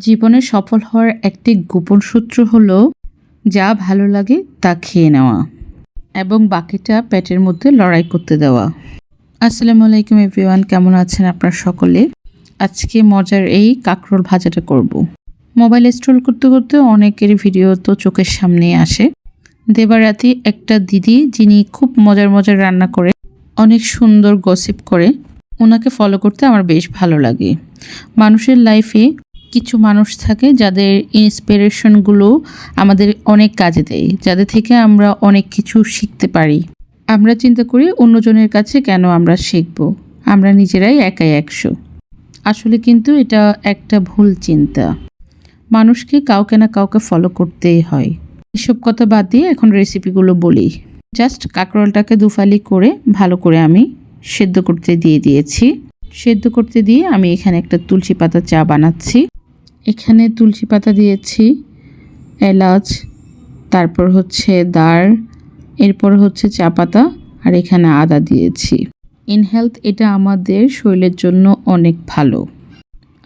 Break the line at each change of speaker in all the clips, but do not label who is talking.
জীবনে সফল হওয়ার একটি গোপন সূত্র হলো যা ভালো লাগে তা খেয়ে নেওয়া এবং বাকিটা পেটের মধ্যে লড়াই করতে দেওয়া। আসসালামু আলাইকুম এভরিওয়ান, কেমন আছেন আপনারা সকলে? আজকে মজার এই কাঁকরোল ভাজাটা করব। মোবাইলে স্ক্রল করতে করতে অনেকের ভিডিও তো চোখের সামনে আসে। দেবারাতি একটা দিদি যিনি খুব মজার রান্না করে, অনেক সুন্দর গসিপ করে, ওনাকে ফলো করতে আমার বেশ ভালো লাগে। মানুষের লাইফে কিছু মানুষ থাকে যাদের ইন্সপিরেশনগুলো আমাদের অনেক কাজে দেয়, যাদের থেকে আমরা অনেক কিছু শিখতে পারি। আমরা চিন্তা করি অন্যজনের কাছে কেন আমরা শিখব, আমরা নিজেরাই একাই 100। আসলে কিন্তু এটা একটা ভুল চিন্তা। মানুষকে কাউকে না কাউকে ফলো করতেই হয়। এসব কথা বাদ দিয়ে এখন রেসিপিগুলো বলি। জাস্ট কাঁকরোলটাকে দুফালি করে ভালো করে আমি সেদ্ধ করতে দিয়েছি। সেদ্ধ করতে দিয়ে আমি এখানে একটা তুলসী পাতা চা বানাচ্ছি। এখানে তুলসী পাতা দিয়েছি, এলাচ, তারপর হচ্ছে দার, এরপর হচ্ছে চা পাতা, আর এখানে আদা দিয়েছি। ইন হেলথ এটা আমাদের শরীরের জন্য অনেক ভালো।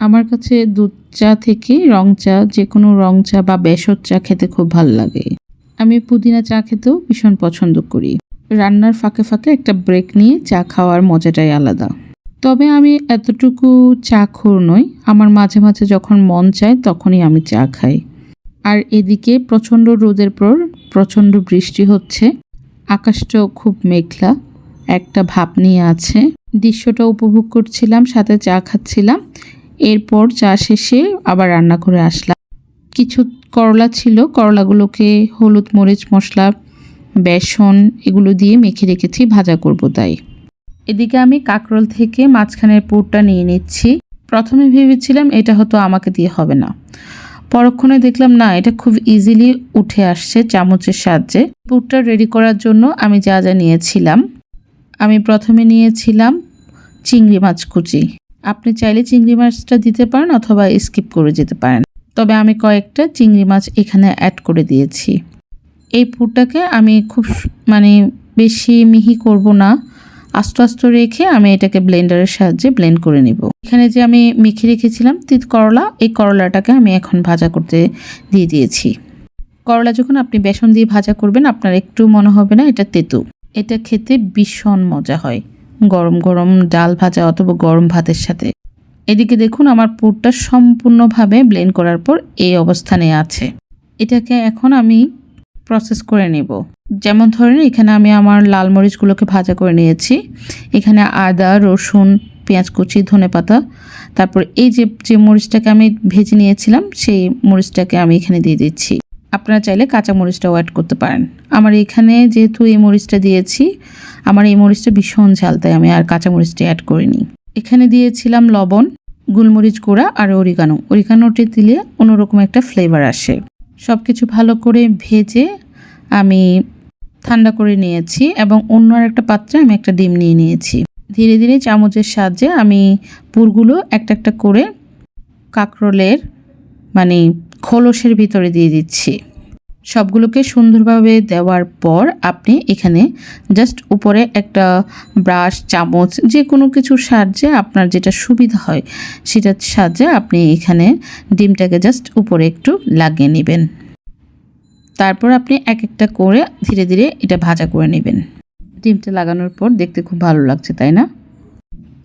আমার কাছে দুধ চা থেকে রং চা, যে কোনো রং চা বা বেসর চা খেতে খুব ভালো লাগে। আমি পুদিনা চা খেতেও ভীষণ পছন্দ করি। রান্নার ফাঁকে ফাঁকে একটা ব্রেক নিয়ে চা খাওয়ার মজাটাই আলাদা। তবে আমি এতটুকু চা খোর নই, আমার মাঝে মাঝে যখন মন চায় তখনই আমি চা খাই। আর এদিকে প্রচণ্ড রোদের পর প্রচণ্ড বৃষ্টি হচ্ছে, আকাশটাও খুব মেঘলা, একটা ভাব নিয়ে আছে। দৃশ্যটা উপভোগ করছিলাম, সাথে চা খাচ্ছিলাম। এরপর চা শেষে আবার রান্না করে আসলাম। কিছু করলা ছিল, করলাগুলোকে হলুদ, মরিচ, মশলা, বেসন এগুলো দিয়ে মেখে রেখেছি, ভাজা করব তাই। এদিকে আমি কাঁকরোল থেকে মাঝখানের পুরটা নিয়ে নিচ্ছি। প্রথমে ভেবেছিলাম এটা হয়তো আমাকে দিয়ে হবে না, পরক্ষণে দেখলাম না, এটা খুব ইজিলি উঠে আসছে চামচের সাহায্যে। পুরটা রেডি করার জন্য আমি যা যা নিয়েছিলাম, আমি প্রথমে নিয়েছিলাম চিংড়ি মাছ কুচি। আপনি চাইলে চিংড়ি মাছটা দিতে পারেন অথবা স্কিপ করে যেতে পারেন, তবে আমি কয়েকটা চিংড়ি মাছ এখানে অ্যাড করে দিয়েছি। এই পুরটাকে আমি খুব বেশি মিহি করব না, আস্তে আস্তে রেখে আমি এটাকে ব্লেন্ডারের সাহায্যে ব্লেন্ড করে নিব। এখানে যে আমি মেখে রেখেছিলাম তিত করলা, এই করলাটাকে আমি এখন ভাজা করতে দিয়েছি। করলা যখন আপনি বেসন দিয়ে ভাজা করবেন, আপনার একটু মনে হবে না এটা তেতো। এটা খেতে ভীষণ মজা হয় গরম গরম ডাল ভাজা অথবা গরম ভাতের সাথে। এদিকে দেখুন আমার পুরটা সম্পূর্ণভাবে ব্লেন্ড করার পর এই অবস্থানে আছে। এটাকে এখন আমি প্রসেস করে নেব। যেমন ধরেন এখানে আমি আমার লাল মরিচগুলোকে ভাজা করে নিয়েছি। এখানে আদা, রসুন, পেঁয়াজ কুচি, ধনেপাতা, তারপর এই যে মরিচটাকে আমি ভেজে নিয়েছিলাম সেই মরিচটাকে আমি এখানে দিয়ে দিচ্ছি। আপনারা চাইলে কাঁচা মরিচটাও অ্যাড করতে পারেন। আমার এখানে যেহেতু এই মরিচটা দিয়েছি, আমার এই মরিচটা ভীষণ ঝাল, তাই আমি আর কাঁচা মরিচটা অ্যাড করিনি। এখানে দিয়েছিলাম লবণ, গোলমরিচ গুঁড়া আর অরিগানো। অরিগানোটি দিলে অন্যরকম একটা ফ্লেভার আসে। সব কিছু ভালো করে ভেজে আমি ঠান্ডা করে নিয়েছি এবং অন্য একটা পাত্রে আমি একটা ডিম নিয়ে নিয়েছি। ধীরে ধীরে চামচের সাহায্যে আমি পুরগুলো একটা একটা করে কাঁকরোলের খোলসের ভিতরে দিয়ে দিচ্ছি। সবগুলোকে সুন্দরভাবে দেওয়ার পর আপনি এখানে জাস্ট উপরে একটা ব্রাশ, চামচ, যে কোনো কিছুর সাহায্যে আপনার যেটা সুবিধা হয় সেটার সাহায্যে আপনি এখানে ডিমটাকে জাস্ট উপরে একটু লাগিয়ে নেবেন। তারপর আপনি এক একটা করে ধীরে ধীরে এটা ভাজা করে নেবেন। ডিমটা লাগানোর পর দেখতে খুব ভালো লাগছে, তাই না?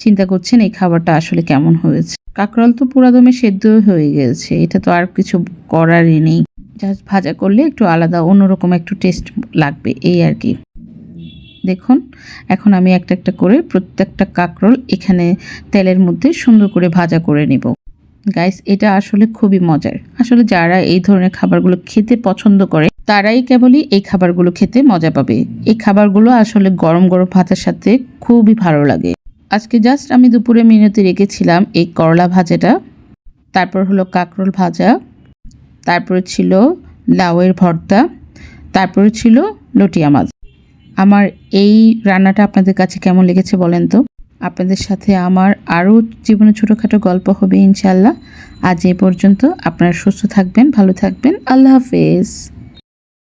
চিন্তা করছেন এই খাবারটা আসলে কেমন হয়েছে। কাঁকরোল তো পুরা দমে সেদ্ধ হয়ে গেছে, এটা তো আর কিছু করারই নেই। জাস্ট ভাজা করলে একটু আলাদা অন্যরকম একটু টেস্ট লাগবে, এই আর কি। দেখুন এখন আমি একটা একটা করে প্রত্যেকটা কাঁকরোল এখানে তেলের মধ্যে সুন্দর করে ভাজা করে নেব। গাইস, এটা আসলে খুবই মজার। আসলে যারা এই ধরনের খাবারগুলো খেতে পছন্দ করে তারাই কেবলই এই খাবারগুলো খেতে মজা পাবে। এই খাবারগুলো আসলে গরম গরম ভাতের সাথে খুবই ভালো লাগে। আজকে জাস্ট আমি দুপুরে মেনুতে রেখেছিলাম এই করলা ভাজাটা, তারপর হলো কাঁকরোল ভাজা, তারপরে ছিল লাউয়ের ভর্তা, তারপরে ছিল লটিয়া মাছ। আমার এই রান্নাটা আপনাদের কাছে কেমন লেগেছে বলেন তো? আপনাদের সাথে আমার আরও জীবনে ছোটোখাটো গল্প হবে ইনশাল্লাহ। আজ এই পর্যন্ত। আপনারা সুস্থ থাকবেন, ভালো থাকবেন। আল্লাহ হাফেজ।